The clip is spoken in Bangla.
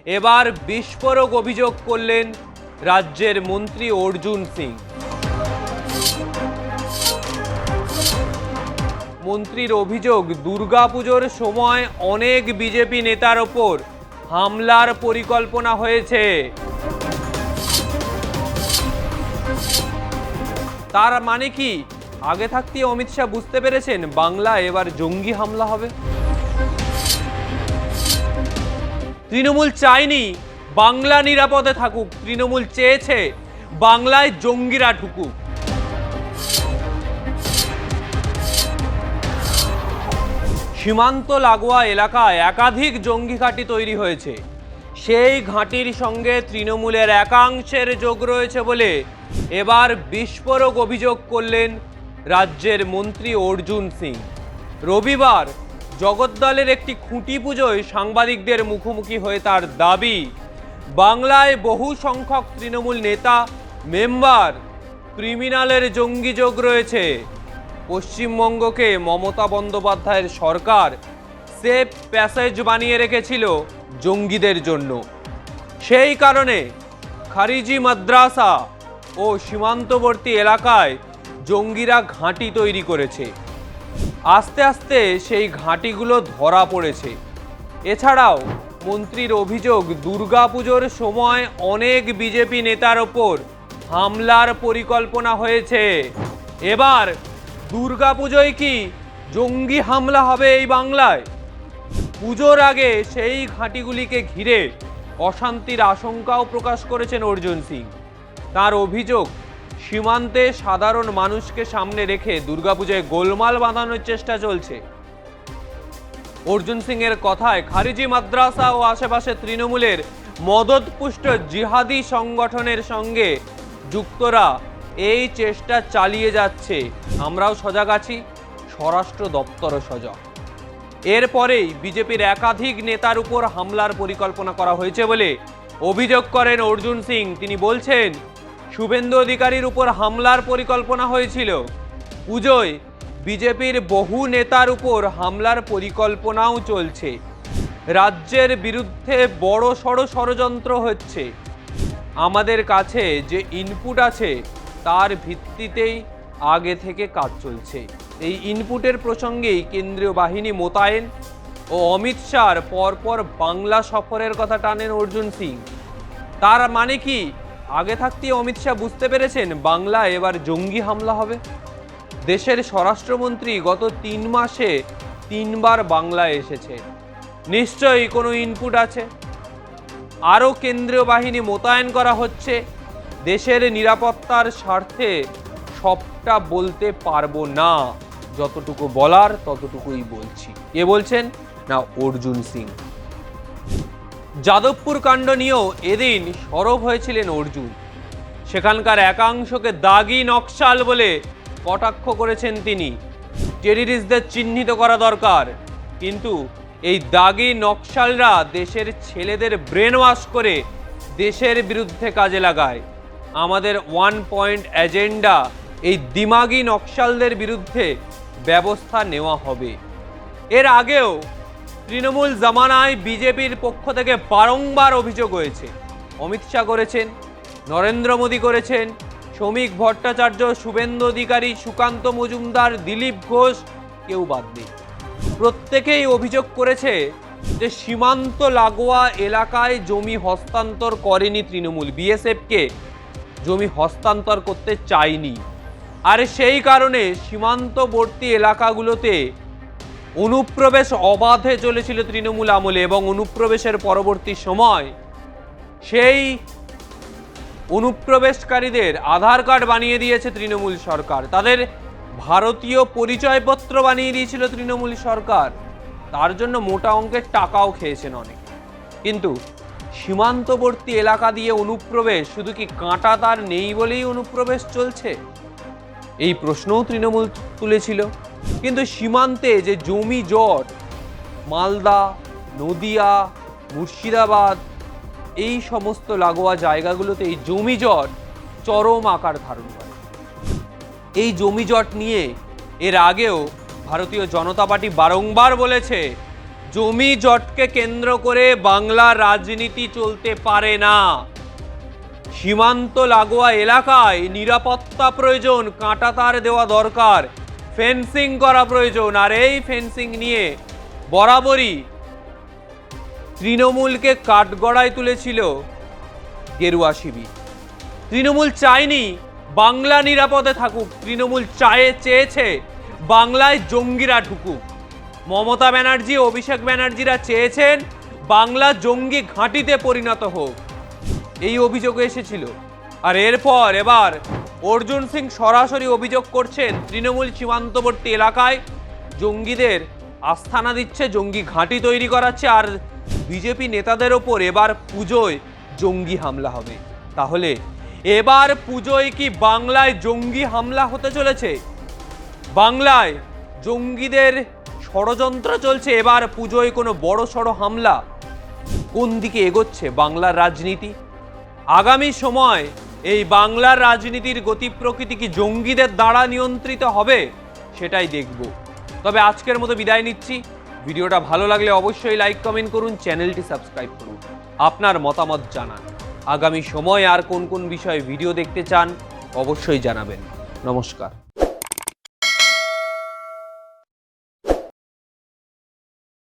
এবার বিস্ফোরক অভিযোগ করলেন রাজ্যের মন্ত্রী অর্জুন সিং। মন্ত্রীর অভিযোগ, দুর্গাপুজোর সময় অনেক বিজেপি নেতার ওপর হামলার পরিকল্পনা হয়েছে। তার মানে কি আগে থাকতেই অমিত শাহ বুঝতে পেরেছেন বাংলায় এবার জঙ্গি হামলা হবে? তৃণমূল চায়নি বাংলা নিরাপদে থাকুক, তৃণমূল চেয়েছে বাংলায় জঙ্গিরা ঢুকুক। সীমান্ত লাগোয়া এলাকায় একাধিক জঙ্গি ঘাঁটি তৈরি হয়েছে। সেই ঘাঁটির সঙ্গে তৃণমূলের একাংশের যোগ রয়েছে বলে এবার বিস্ফোরক অভিযোগ করলেন রাজ্যের মন্ত্রী অর্জুন সিং। রবিবার জগদ্দলের একটি খুঁটি পুজোয় সাংবাদিকদের মুখোমুখি হয়ে তার দাবি, বাংলায় বহু সংখ্যক তৃণমূল নেতা মেম্বার ক্রিমিনালের জঙ্গি যোগ রয়েছে। পশ্চিমবঙ্গকে মমতা বন্দ্যোপাধ্যায়ের সরকার সেফ প্যাসেজ বানিয়ে রেখেছিল জঙ্গিদের জন্য। সেই কারণে খারিজি মাদ্রাসা ও সীমান্তবর্তী এলাকায় জঙ্গিরা ঘাঁটি তৈরি করেছে। আস্তে আস্তে সেই ঘাঁটিগুলো ধরা পড়েছে। এছাড়াও মন্ত্রীর অভিযোগ, দুর্গাপুজোর সময় অনেক বিজেপি নেতার ওপর হামলার পরিকল্পনা হয়েছে। এবার দুর্গাপুজোয় কি জঙ্গি হামলা হবে এই বাংলায়? পুজোর আগে সেই ঘাঁটিগুলিকে ঘিরে অশান্তির আশঙ্কাও প্রকাশ করেছেন অর্জুন সিং। তার অভিযোগ, সীমান্তে সাধারণ মানুষকে সামনে রেখে দুর্গাপুজোয় গোলমাল বাঁধানোর চেষ্টা চলছে। অর্জুন সিং এর কথায়, খারিজি মাদ্রাসা ও আশেপাশে তৃণমূলের মদতপুষ্ট জিহাদি সংগঠনের সঙ্গে যুক্তরা এই চেষ্টা চালিয়ে যাচ্ছে। আমরাও সজাগ আছি, স্বরাষ্ট্র দপ্তরও সজাগ। এরপরেই বিজেপির একাধিক নেতার উপর হামলার পরিকল্পনা করা হয়েছে বলে অভিযোগ করেন অর্জুন সিং। তিনি বলছেন, শুভেন্দু অধিকারীর উপর হামলার পরিকল্পনা হয়েছিল। পুজোয় বিজেপির বহু নেতার উপর হামলার পরিকল্পনাও চলছে। রাজ্যের বিরুদ্ধে বড় সড় ষড়যন্ত্র হচ্ছে। আমাদের কাছে যে ইনপুট আছে তার ভিত্তিতেই আগে থেকে কাজ চলছে। এই ইনপুটের প্রসঙ্গেই কেন্দ্রীয় বাহিনী মোতায়েন ও অমিত শাহর পরপর বাংলা সফরের কথা টানেন অর্জুন সিং। তার মানে কি আগে থাকতেই অমিত শাহ বুঝতে পেরেছেন বাংলায় এবার জঙ্গি হামলা হবে? দেশের স্বরাষ্ট্রমন্ত্রী গত 3 মাসে 3 বার বাংলায় এসেছে। নিশ্চয়ই কোনো ইনপুট আছে। আরও কেন্দ্রীয় বাহিনী মোতায়েন করা হচ্ছে। দেশের নিরাপত্তার স্বার্থে সবটা বলতে পারবো না, যতটুকু বলার ততটুকুই বলছি। কে বলছেন? না, অর্জুন সিং। যাদবপুর কাণ্ড নিয়েও এদিন সরব হয়েছিলেন অর্জুন। সেখানকার একাংশকে দাগি নকশাল বলে কটাক্ষ করেছেন তিনি। টেররিস্টদের চিহ্নিত করা দরকার, কিন্তু এই দাগি নকশালরা দেশের ছেলেদের ব্রেন ওয়াশ করে দেশের বিরুদ্ধে কাজে লাগায়। আমাদের 1 পয়েন্ট এজেন্ডা, এই দিমাগি নকশালদের বিরুদ্ধে ব্যবস্থা নেওয়া হবে। এর আগেও তৃণমূল জামানায় বিজেপির পক্ষ থেকে বারংবার অভিযোগ হয়েছে। অমিত শাহ করেছেন, নরেন্দ্র মোদী করেছেন, শ্রমিক ভট্টাচার্য, শুভেন্দু অধিকারী, সুকান্ত মজুমদার, দিলীপ ঘোষ, কেউ বাদ নেই। প্রত্যেকেই অভিযোগ করেছে যে সীমান্ত লাগোয়া এলাকায় জমি হস্তান্তর করেনি তৃণমূল, বিএসএফকে জমি হস্তান্তর করতে চায়নি। আর সেই কারণে সীমান্তবর্তী এলাকাগুলোতে অনুপ্রবেশ অবাধে চলেছিল তৃণমূল আমলে, এবং অনুপ্রবেশের পরবর্তী সময় সেই অনুপ্রবেশকারীদের আধার কার্ড বানিয়ে দিয়েছে তৃণমূল সরকার, তাদের ভারতীয় পরিচয়পত্র বানিয়ে দিয়েছিল তৃণমূল সরকার। তার জন্য মোটা অঙ্কের টাকাও খেয়েছেন অনেক। কিন্তু সীমান্তবর্তী এলাকা দিয়ে অনুপ্রবেশ শুধু কি কাঁটা তার নেই বলেই অনুপ্রবেশ চলছে? এই প্রশ্নও তৃণমূল তুলেছিল। কিন্তু সীমান্তে যে জমি জট, মালদা, নদিয়া, মুর্শিদাবাদ, এই সমস্ত লাগোয়া জায়গাগুলোতে এই জমি জট চরম আকার ধারণ করে। এই জমি জট নিয়ে এর আগেও ভারতীয় জনতা পার্টি বারংবার বলেছে জমি জটকে কেন্দ্র করে বাংলার রাজনীতি চলতে পারে না। সীমান্ত লাগোয়া এলাকায় নিরাপত্তা প্রয়োজন, কাঁটাতার দেওয়া দরকার, ফেন্সিং করা প্রয়োজন। আর এই ফেন্সিং নিয়ে বরাবরই তৃণমূলকে কাঠগড়ায় তুলেছিল গেরুয়া শিবির। তৃণমূল চায়নি বাংলা নিরাপদে থাকুক, তৃণমূল চেয়েছে বাংলায় জঙ্গিরা ঢুকুক। মমতা ব্যানার্জি, অভিষেক ব্যানার্জিরা চেয়েছেন বাংলা জঙ্গি ঘাঁটিতে পরিণত হোক, এই অভিযোগ এসেছিল। আর এরপর এবার অর্জুন সিং সরাসরি অভিযোগ করছেন তৃণমূল সীমান্তবর্তী এলাকায় জঙ্গিদের আস্থানা দিচ্ছে, জঙ্গি ঘাঁটি তৈরি করাচ্ছে। আর বিজেপি নেতাদের ওপর এবার পুজোয় জঙ্গি হামলা হবে। তাহলে এবার পুজোয় কি বাংলায় জঙ্গি হামলা হতে চলেছে? বাংলায় জঙ্গিদের ষড়যন্ত্র চলছে, এবার পুজোয় কোনো বড় সড়ো হামলা? কোন দিকে এগোচ্ছে বাংলার রাজনীতি? আগামী সময় এই বাংলার রাজনীতির গতি প্রকৃতি কি জঙ্গিদের দ্বারা নিয়ন্ত্রিত হবে? সেটাই দেখব। তবে আজকের মতো বিদায় নিচ্ছি। ভিডিওটা ভালো লাগলে অবশ্যই লাইক কমেন্ট করুন, চ্যানেলটি সাবস্ক্রাইব করুন, আপনার মতামত জানান। আগামী সময় আর কোন কোন বিষয়ে ভিডিও দেখতে চান অবশ্যই জানাবেন। নমস্কার।